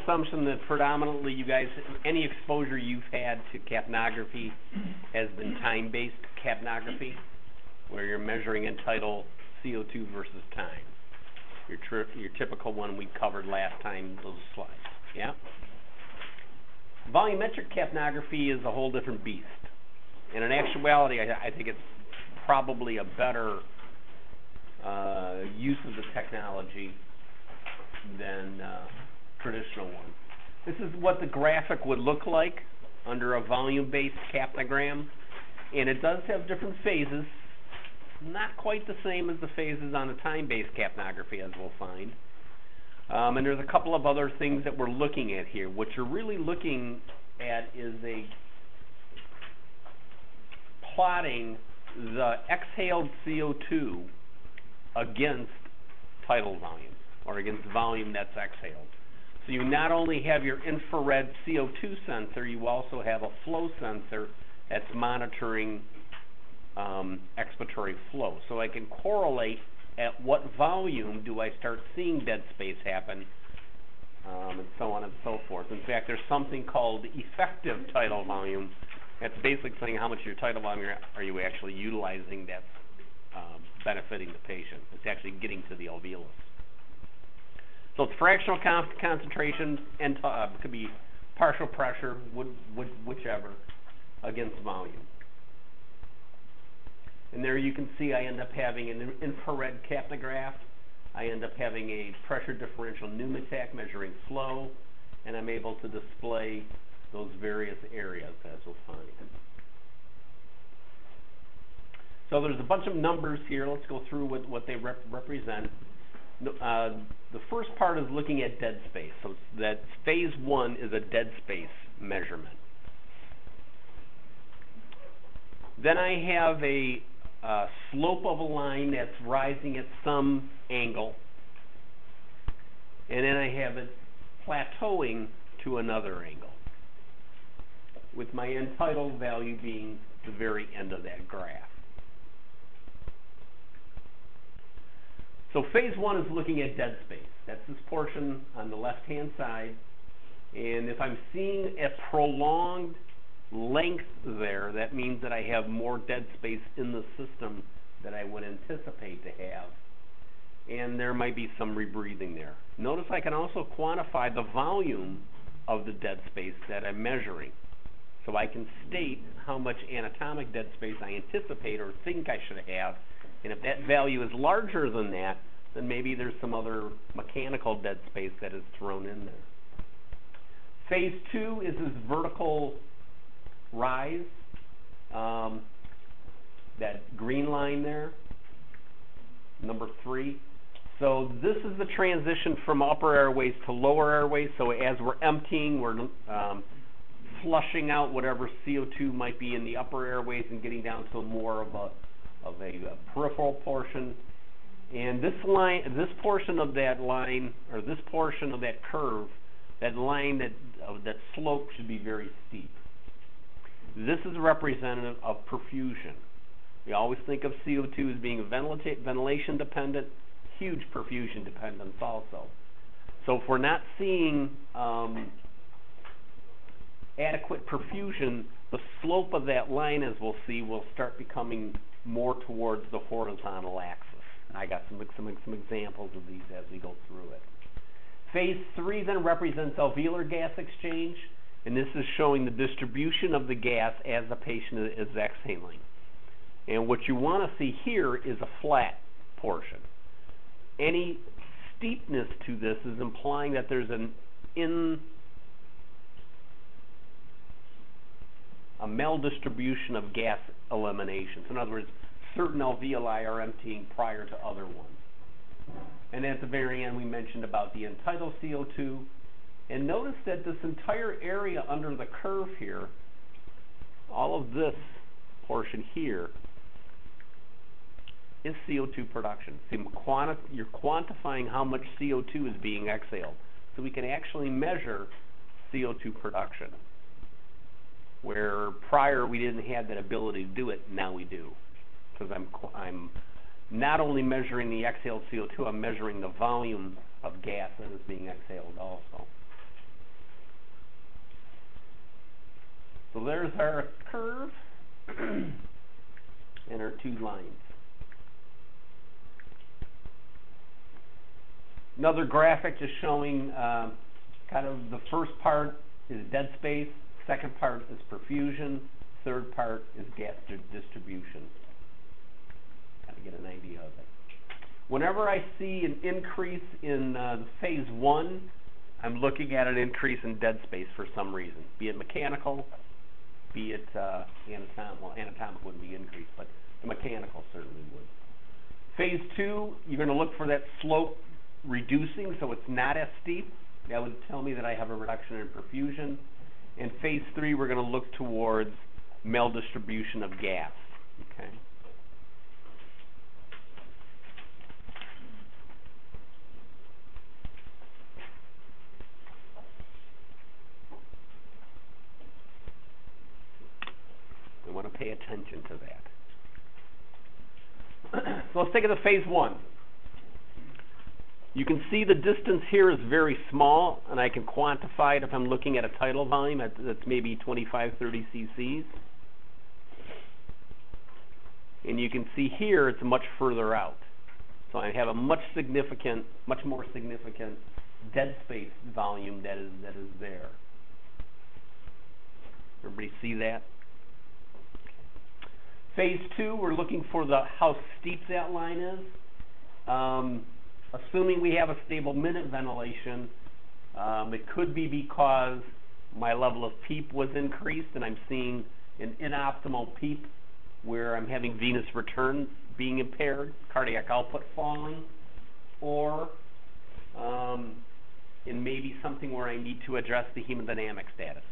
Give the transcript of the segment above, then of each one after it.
assumption that predominantly you guys, any exposure you've had to capnography has been time-based capnography, where you're measuring in tidal CO2 versus time. Your typical one we covered last time, those slides. Yeah? Volumetric capnography is a whole different beast. And in actuality, I think it's probably a better use of the technology than traditional one. This is what the graphic would look like under a volume-based capnogram, and it does have different phases, not quite the same as the phases on a time-based capnography, as we'll find. And there's a couple of other things that we're looking at here. What you're really looking at is plotting the exhaled CO2 against tidal volume, or against volume that's exhaled. So you not only have your infrared CO2 sensor, you also have a flow sensor that's monitoring expiratory flow. So I can correlate at what volume do I start seeing dead space happen, and so on and so forth. In fact, there's something called effective tidal volume. That's basically saying how much of your tidal volume are you actually utilizing that's benefiting the patient. It's actually getting to the alveolus. So it's fractional concentration, and it could be partial pressure, whichever, against volume. And there you can see I end up having an infrared capnograph. I end up having a pressure differential pneumatac measuring flow, and I'm able to display those various areas, as we'll find. So there's a bunch of numbers here. Let's go through what they represent. The first part is looking at dead space. So that phase 1 is a dead space measurement. Then I have a slope of a line that's rising at some angle, and then I have it plateauing to another angle, with my end tidal value being the very end of that graph. So phase 1 is looking at dead space. That's this portion on the left-hand side. And if I'm seeing a prolonged length there, that means that I have more dead space in the system that I would anticipate to have. And there might be some rebreathing there. Notice I can also quantify the volume of the dead space that I'm measuring. So I can state how much anatomic dead space I anticipate or think I should have. And if that value is larger than that, then maybe there's some other mechanical dead space that is thrown in there. Phase 2 is this vertical rise, that green line there, number 3. So this is the transition from upper airways to lower airways. So as we're emptying, we're flushing out whatever CO2 might be in the upper airways and getting down to more of a peripheral portion. And this line, this portion of that line, or this portion of that curve, that line, that slope should be very steep. This is representative of perfusion. We always think of CO2 as being ventilation dependent, huge perfusion dependence also. So if we're not seeing adequate perfusion, the slope of that line, as we'll see, will start becoming more towards the horizontal axis. I got some examples of these as we go through it. Phase 3 then represents alveolar gas exchange, and this is showing the distribution of the gas as the patient is exhaling. And what you want to see here is a flat portion. Any steepness to this is implying that there's a maldistribution of gas elimination. So in other words, certain alveoli are emptying prior to other ones. And at the very end, we mentioned about the end tidal CO2. And notice that this entire area under the curve here, all of this portion here, is CO2 production. So you're quantifying how much CO2 is being exhaled. So we can actually measure CO2 production. Where prior we didn't have that ability to do it, now we do. Because I'm not only measuring the exhaled CO2, I'm measuring the volume of gas that is being exhaled also. So there's our curve and our two lines. Another graphic just showing kind of the first part is dead space, second part is perfusion, third part is gas distribution. Kind of get an idea of it. Whenever I see an increase in phase 1, I'm looking at an increase in dead space for some reason, be it mechanical, be it anatomic. Well, anatomic wouldn't be increased, but the mechanical certainly would. Phase 2, you're going to look for that slope reducing, so it's not as steep. That would tell me that I have a reduction in perfusion. In phase 3, we're going to look towards maldistribution of gas. Okay. I want to pay attention to that. So let's take it to phase 1. You can see the distance here is very small, and I can quantify it if I'm looking at a tidal volume that's maybe 25, 30 cc's. And you can see here it's much further out. So I have a much more significant dead space volume that is there. Everybody see that? Phase 2, we're looking for how steep that line is. Assuming we have a stable minute ventilation, it could be because my level of PEEP was increased and I'm seeing an inoptimal PEEP where I'm having venous return being impaired, cardiac output falling, or it may be something where I need to address the hemodynamic status.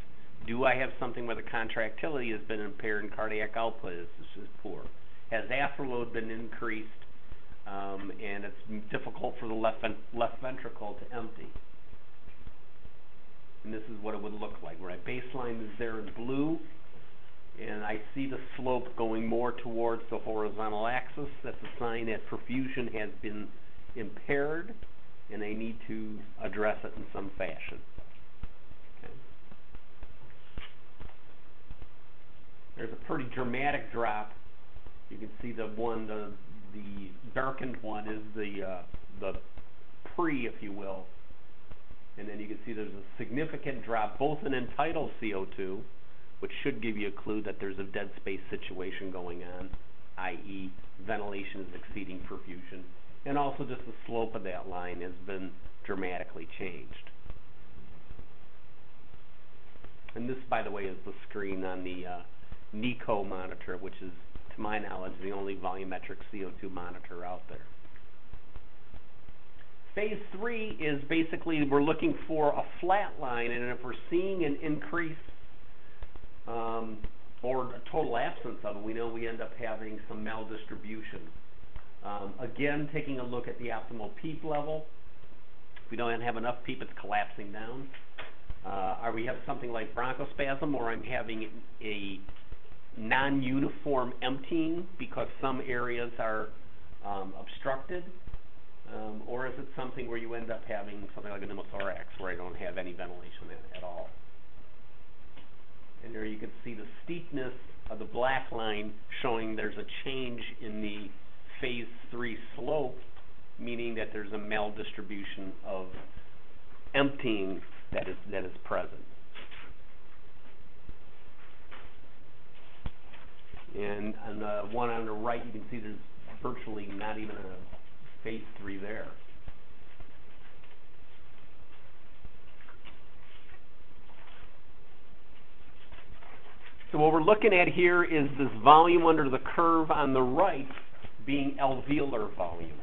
Do I have something where the contractility has been impaired and cardiac output is poor? Has afterload been increased and it's difficult for the left ventricle to empty? And this is what it would look like, where my baseline is there in blue, and I see the slope going more towards the horizontal axis. That's a sign that perfusion has been impaired, and I need to address it in some fashion. Okay. There's a pretty dramatic drop. You can see the darkened one is the pre, if you will. And then you can see there's a significant drop both in end-tidal CO2, which should give you a clue that there's a dead space situation going on, i.e. ventilation is exceeding perfusion. And also just the slope of that line has been dramatically changed. And this, by the way, is the screen on the NICO monitor, which is, to my knowledge, the only volumetric CO2 monitor out there. Phase 3 is basically we're looking for a flat line, and if we're seeing an increase or a total absence of it, we know we end up having some maldistribution. Again, taking a look at the optimal PEEP level. If we don't have enough PEEP, it's collapsing down. Or we have something like bronchospasm, or I'm having a non-uniform emptying because some areas are obstructed. Or is it something where you end up having something like a pneumothorax where I don't have any ventilation at all? And there you can see the steepness of the black line showing there's a change in the phase 3 slope, meaning that there's a maldistribution of emptying that is present. And on the one on the right, you can see there's virtually not even a phase 3 there. So what we're looking at here is this volume under the curve on the right being alveolar volume.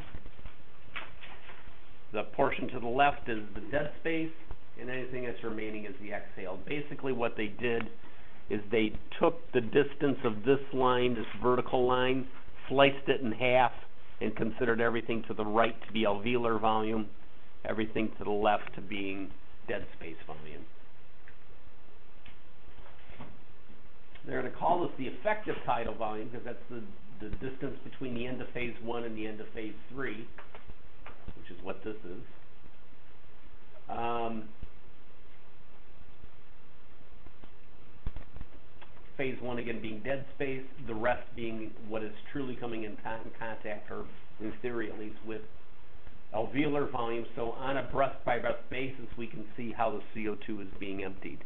The portion to the left is the dead space, and anything that's remaining is the exhaled. Basically what they did is they took the distance of this line, this vertical line, sliced it in half, and considered everything to the right to be alveolar volume, everything to the left to being dead space volume. They're going to call this the effective tidal volume because that's the distance between the end of phase 1 and the end of phase 3, which is what this is. 1 again being dead space, the rest being what is truly coming in contact, or in theory at least, with alveolar volume. So on a breath-by-breath basis, we can see how the CO2 is being emptied.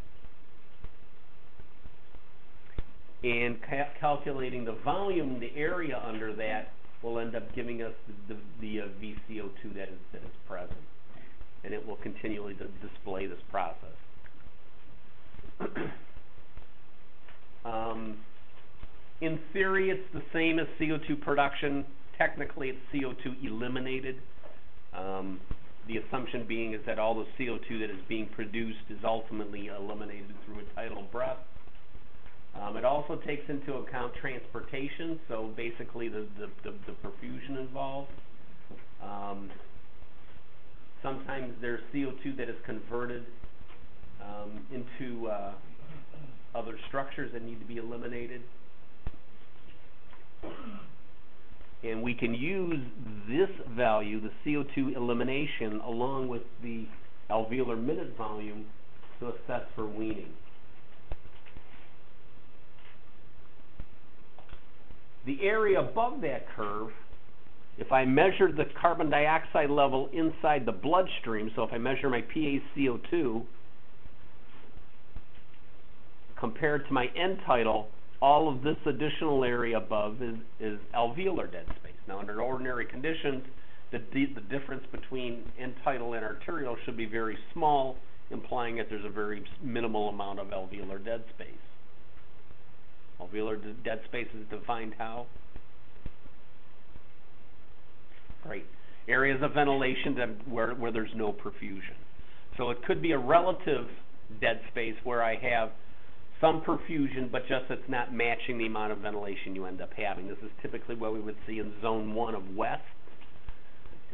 And calculating the volume, the area under that, will end up giving us the VCO2 that is present. And it will continually display this process. In theory, it's the same as CO2 production. Technically, it's CO2 eliminated. The assumption being is that all the CO2 that is being produced is ultimately eliminated through a tidal breath. It also takes into account transportation, so basically the perfusion involved. Sometimes there's CO2 that is converted into other structures that need to be eliminated. And we can use this value, the CO2 elimination, along with the alveolar minute volume to assess for weaning. The area above that curve, if I measure the carbon dioxide level inside the bloodstream, so if I measure my PaCO2 compared to my end tidal, all of this additional area above is alveolar dead space. Now, under ordinary conditions, the difference between end tidal and arterial should be very small, implying that there's a very minimal amount of alveolar dead space. Alveolar dead space is defined how? Great. Areas of ventilation where there's no perfusion. So it could be a relative dead space where I have some perfusion, but just it's not matching the amount of ventilation you end up having. This is typically what we would see in zone 1 of west,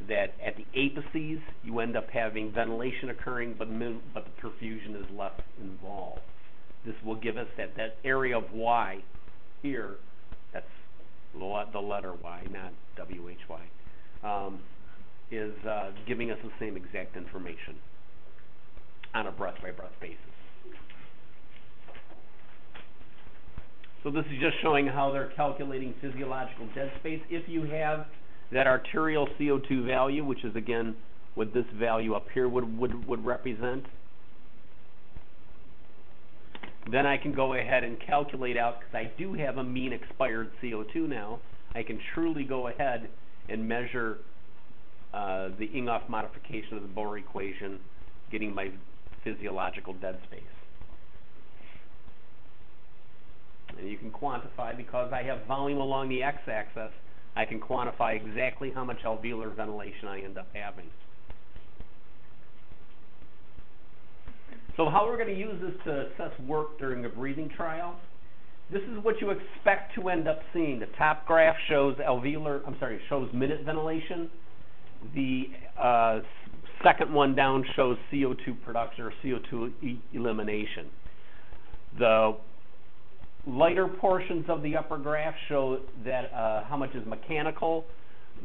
that at the apices you end up having ventilation occurring, but the perfusion is less involved. This will give us that area of Y here, that's the letter Y, not WHY, is giving us the same exact information on a breath-by-breath basis. So this is just showing how they're calculating physiological dead space. If you have that arterial CO2 value, which is again what this value up here would represent, then I can go ahead and calculate out, because I do have a mean expired CO2 now, I can truly go ahead and measure the Ingoff modification of the Bohr equation, getting my physiological dead space. And you can quantify, because I have volume along the x-axis, I can quantify exactly how much alveolar ventilation I end up having. So how we're going to use this to assess work during a breathing trial, this is what you expect to end up seeing. The top graph shows shows minute ventilation. The second one down shows CO2 production or CO2 elimination. The lighter portions of the upper graph show that how much is mechanical.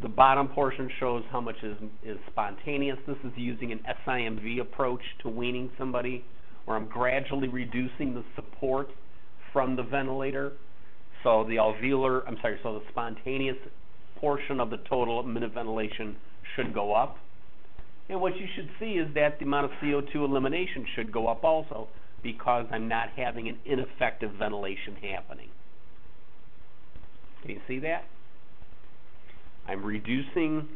The bottom portion shows how much is spontaneous. This is using an SIMV approach to weaning somebody, where I'm gradually reducing the support from the ventilator. So the so the spontaneous portion of the total minute ventilation should go up. And what you should see is that the amount of CO2 elimination should go up also, because I'm not having an ineffective ventilation happening. Can you see that? I'm reducing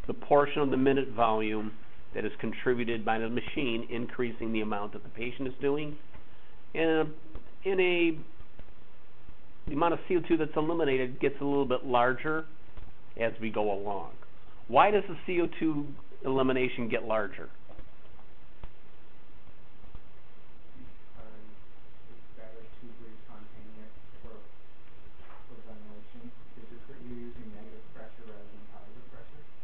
the portion of the minute volume that is contributed by the machine, increasing the amount that the patient is doing. And the amount of CO2 that's eliminated gets a little bit larger as we go along. Why does the CO2 elimination get larger?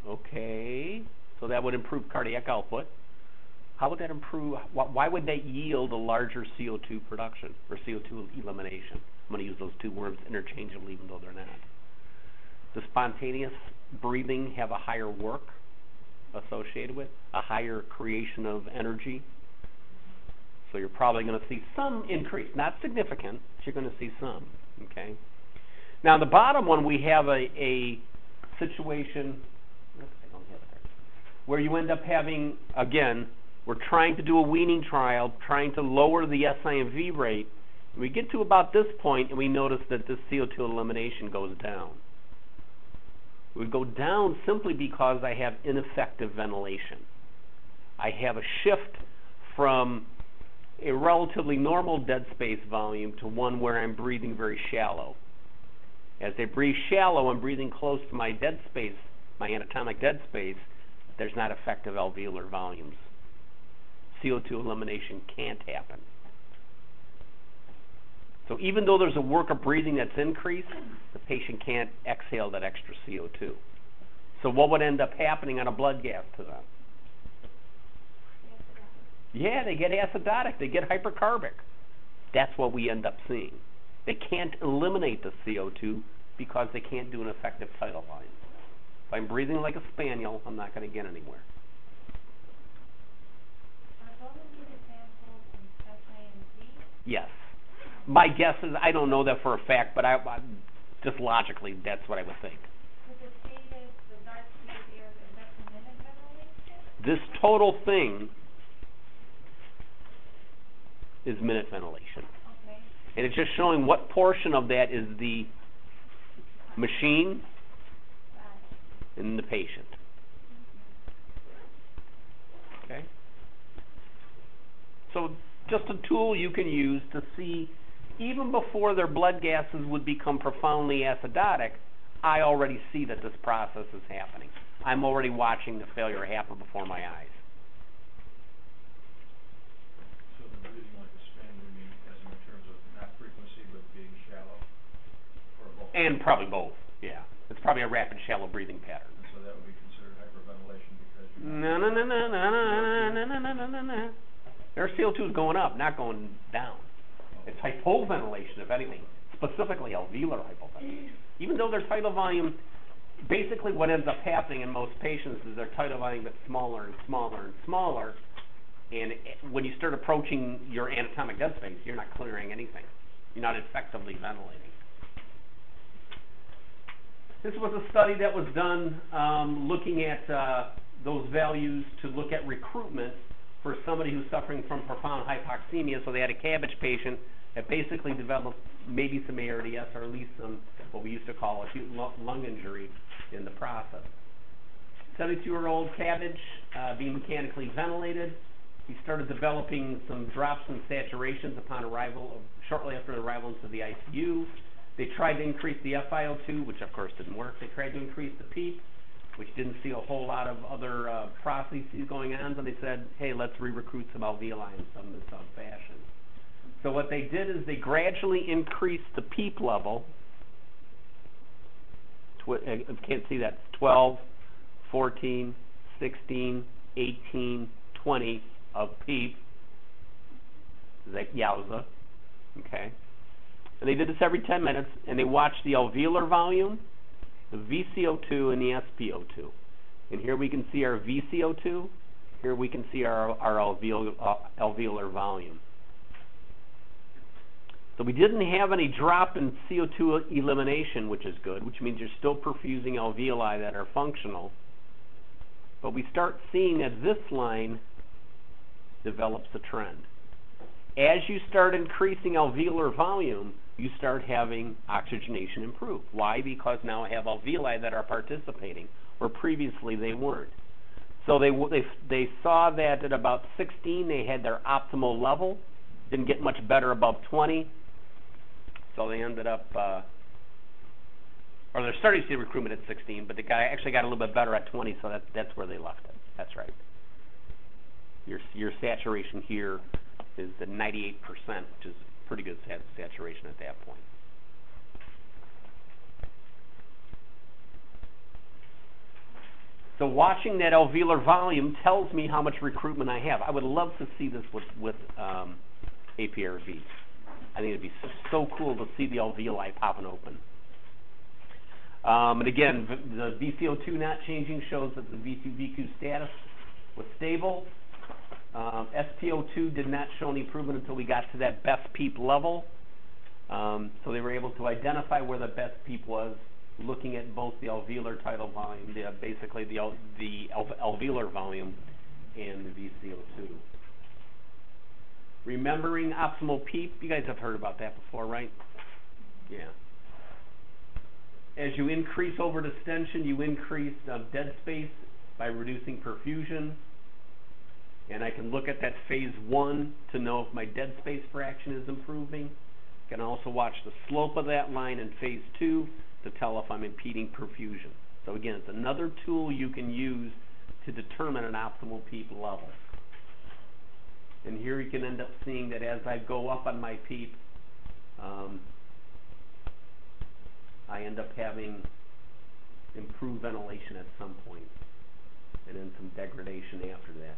Okay, so that would improve cardiac output. How would that improve? Why would that yield a larger CO2 production or CO2 elimination? I'm going to use those two words interchangeably, even though they're not. Does spontaneous breathing have a higher work associated with, a higher creation of energy? So you're probably going to see some increase, not significant, but you're going to see some, okay? Now, the bottom one, we have a situation where you end up having, again, we're trying to do a weaning trial, trying to lower the SI&V rate. We get to about this point, and we notice that this CO2 elimination goes down. It would go down simply because I have ineffective ventilation. I have a shift from a relatively normal dead space volume to one where I'm breathing very shallow. As I breathe shallow, I'm breathing close to my dead space, my anatomic dead space. There's not effective alveolar volumes. CO2 elimination can't happen. So even though there's a work of breathing that's increased, the patient can't exhale that extra CO2. So what would end up happening on a blood gas to them? Yeah, they get acidotic, they get hypercarbic. That's what we end up seeing. They can't eliminate the CO2 because they can't do an effective tidal volume. If I'm breathing like a spaniel, I'm not going to get anywhere. Yes. My guess is, I don't know that for a fact, but I just logically, that's what I would think. This total thing is minute ventilation. Okay. And it's just showing what portion of that is the machine and the patient. Okay? So just a tool you can use to see, even before their blood gases would become profoundly acidotic, I already see that this process is happening. I'm already watching the failure happen before my eyes. So the breathing like a spaniel, you mean, as in terms of not frequency, but being shallow? Or both? And probably both, yeah. It's probably a rapid, shallow breathing pattern. And so that would be considered hyperventilation because you're No. Their CO2 is going up, not going down. It's hypoventilation, if anything, specifically alveolar hypoventilation. Even though their tidal volume, basically what ends up happening in most patients is their tidal volume gets smaller and smaller and smaller, and when you start approaching your anatomic dead space, you're not clearing anything. You're not effectively ventilating. This was a study that was done looking at those values to look at recruitment for somebody who's suffering from profound hypoxemia. So they had a cabbage patient that basically developed maybe some ARDS or at least some what we used to call acute lung injury in the process. 72-year-old cabbage being mechanically ventilated. He started developing some drops in saturations upon arrival, shortly after arrival into the ICU. They tried to increase the FiO2, which of course didn't work. They tried to increase the PEEP, which didn't see a whole lot of other processes going on, so they said, hey, let's re-recruit some alveoli in some fashion. So what they did is they gradually increased the PEEP level. You can't see that. 12, 14, 16, 18, 20 of PEEP. Like yowza. Okay. And they did this every 10 minutes, and they watched the alveolar volume, the VCO2, and the SpO2. And here we can see our VCO2. Here we can see our alveolar volume. So we didn't have any drop in CO2 elimination, which is good, which means you're still perfusing alveoli that are functional. But we start seeing that this line develops a trend. As you start increasing alveolar volume, you start having oxygenation improve. Why? Because now I have alveoli that are participating, where previously they weren't. So they saw that at about 16 they had their optimal level, didn't get much better above 20. So they ended up, or they're starting to see recruitment at 16, but the guy actually got a little bit better at 20, so that's where they left it. That's right. Your saturation here is the 98%, which is pretty good saturation at that point. So watching that alveolar volume tells me how much recruitment I have. I would love to see this with APRV. I think it'd be so cool to see the alveoli popping open. And again, the VCO2 not changing shows that the VQ status was stable. SpO2 did not show any improvement until we got to that best PEEP level. So they were able to identify where the best PEEP was, looking at both the alveolar tidal volume, basically the alveolar volume, and the VCO2. Remembering optimal PEEP, you guys have heard about that before, right? Yeah. As you increase overdistension, you increase dead space by reducing perfusion. And I can look at that phase 1 to know if my dead space fraction is improving. I can also watch the slope of that line in phase 2 to tell if I'm impeding perfusion. So again, it's another tool you can use to determine an optimal PEEP level. And here you can end up seeing that as I go up on my PEEP, I end up having improved ventilation at some point, and then some degradation after that.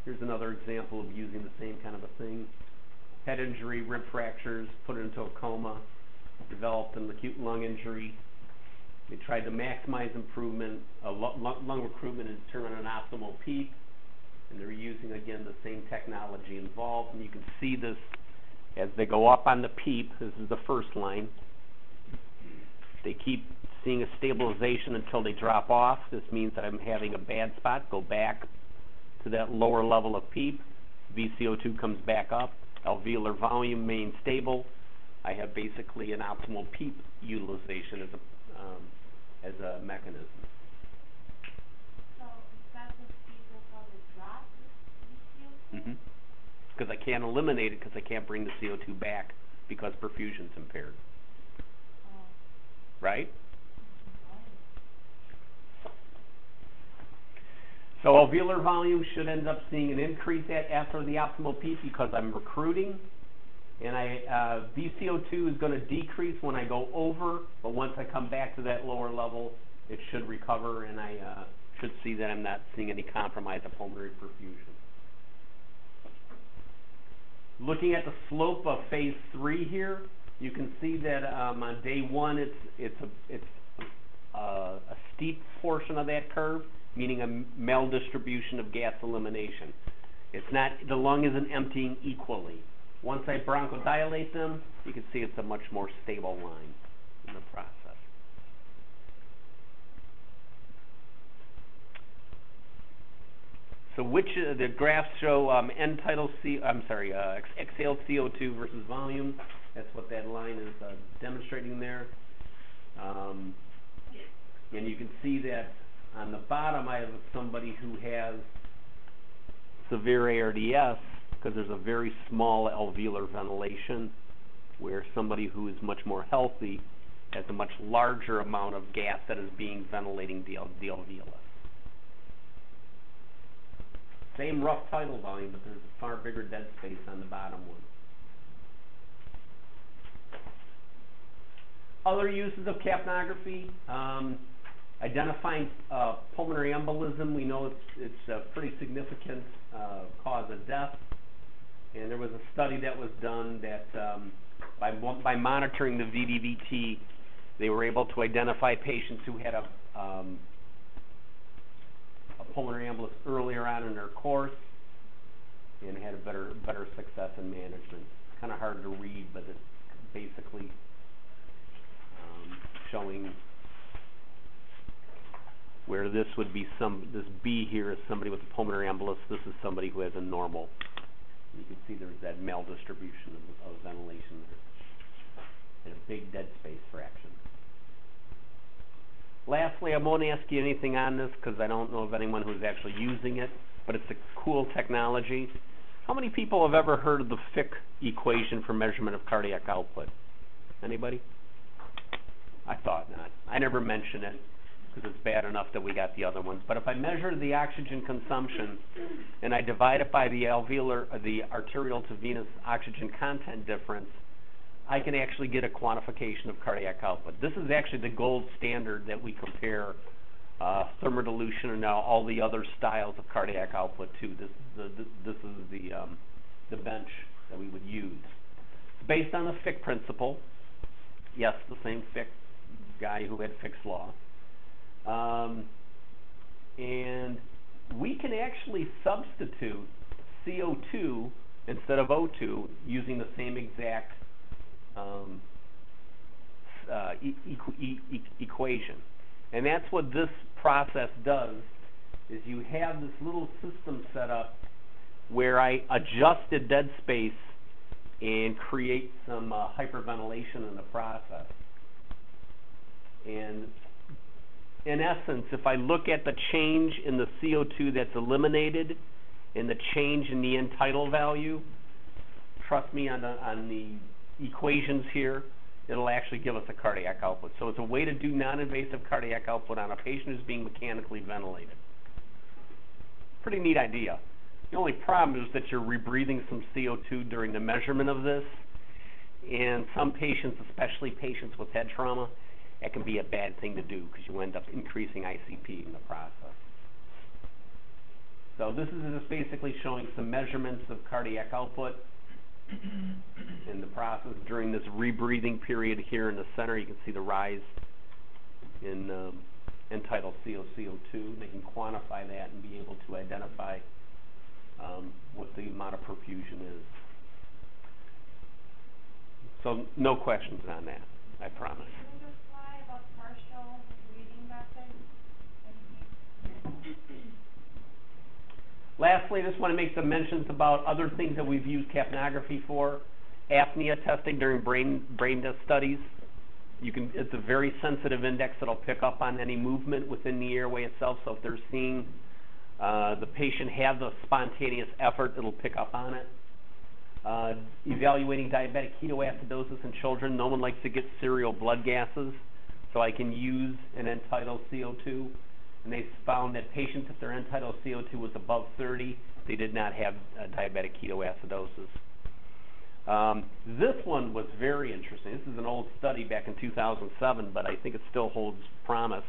Here's another example of using the same kind of a thing. Head injury, rib fractures, put it into a coma, developed an acute lung injury. They tried to maximize improvement, lung recruitment, and determine an optimal PEEP. And they're using, again, the same technology involved. And you can see this as they go up on the PEEP. This is the first line. They keep seeing a stabilization until they drop off. This means that I'm having a bad spot. Go back to that lower level of PEEP. VCO2 comes back up. Alveolar volume remains stable. I have basically an optimal PEEP utilization as a mechanism. So is that what people call the drop VCO2? Because I can't eliminate it because I can't bring the CO2 back because perfusion's impaired. Right? So alveolar volume should end up seeing an increase after the optimal PEEP because I'm recruiting. And VCO2 is going to decrease when I go over, but once I come back to that lower level, it should recover, and I should see that I'm not seeing any compromise of pulmonary perfusion. Looking at the slope of phase 3 here, you can see that on day 1, it's a steep portion of that curve, meaning a maldistribution of gas elimination. It's not, the lung isn't emptying equally. Once I bronchodilate them, you can see it's a much more stable line in the process. So the graphs show exhaled CO2 versus volume. That's what that line is demonstrating there. And you can see that on the bottom I have somebody who has severe ARDS, because there's a very small alveolar ventilation, where somebody who is much more healthy has a much larger amount of gas that is being ventilating the alveolus. Same rough tidal volume, but there's a far bigger dead space on the bottom one. Other uses of capnography, identifying pulmonary embolism. We know it's a pretty significant cause of death. And there was a study that was done that by monitoring the VDVT, they were able to identify patients who had a pulmonary embolus earlier on in their course and had a better success in management. It's kind of hard to read, but it's basically showing where this would be this B here is somebody with a pulmonary embolus. This is somebody who has a normal. You can see there's that maldistribution of ventilation there and a big dead space fraction. Lastly, I won't ask you anything on this because I don't know of anyone who's actually using it, but it's a cool technology. How many people have ever heard of the Fick equation for measurement of cardiac output? Anybody? I thought not. I never mention it because it's bad enough that we got the other ones. But if I measure the oxygen consumption and I divide it by the arterial to venous oxygen content difference, I can actually get a quantification of cardiac output. This is actually the gold standard that we compare thermodilution and now all the other styles of cardiac output to. This is the bench that we would use. It's based on the Fick principle. Yes, the same Fick guy who had Fick's law. And we can actually substitute CO2 instead of O2 using the same exact equation. And that's what this process does, is you have this little system set up where I adjusted dead space and create some hyperventilation in the process. And in essence, if I look at the change in the CO2 that's eliminated and the change in the end tidal value, trust me on the equations here, it'll actually give us a cardiac output. So it's a way to do non-invasive cardiac output on a patient who's being mechanically ventilated. Pretty neat idea. The only problem is that you're rebreathing some CO2 during the measurement of this, and some patients, especially patients with head trauma, that can be a bad thing to do because you end up increasing ICP in the process. So this is just basically showing some measurements of cardiac output in the process during this rebreathing period. Here in the center, you can see the rise in end-tidal CO2. They can quantify that and be able to identify what the amount of perfusion is. So no questions on that, I promise. Can you just slide about partial breathing method? Lastly, I just want to make some mentions about other things that we've used capnography for. Apnea testing during brain death studies. It's a very sensitive index that'll pick up on any movement within the airway itself. So if they're seeing the patient have the spontaneous effort, it'll pick up on it. Evaluating diabetic ketoacidosis in children. No one likes to get serial blood gases, so I can use an end-tidal CO2. And they found that patients, if their end-tidal CO2 was above 30, they did not have diabetic ketoacidosis. This one was very interesting. This is an old study back in 2007, but I think it still holds promise.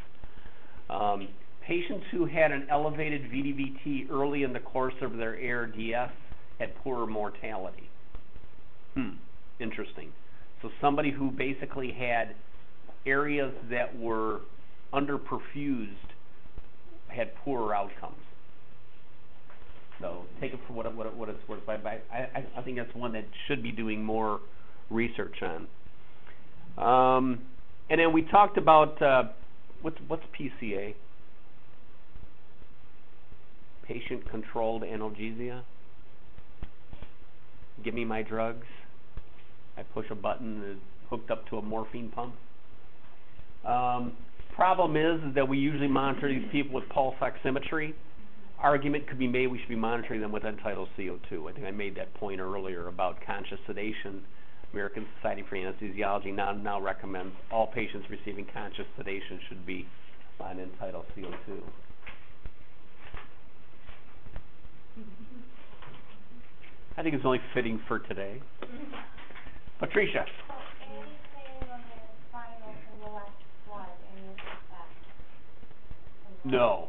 Patients who had an elevated VDVT early in the course of their ARDS had poorer mortality. Interesting. So somebody who basically had areas that were underperfused had poorer outcomes. So take it for what it's worth. I think that's one that should be doing more research on. And then we talked about what's PCA? Patient-controlled analgesia. Give me my drugs. I push a button and it's hooked up to a morphine pump. Problem is that we usually monitor these people with pulse oximetry. Argument could be made we should be monitoring them with end-tidal CO2. I think I made that point earlier about conscious sedation. American Society for Anesthesiology now recommends all patients receiving conscious sedation should be on end-tidal CO2. I think it's only fitting for today. Patricia. So anything on the final from the last slide, any of that? No.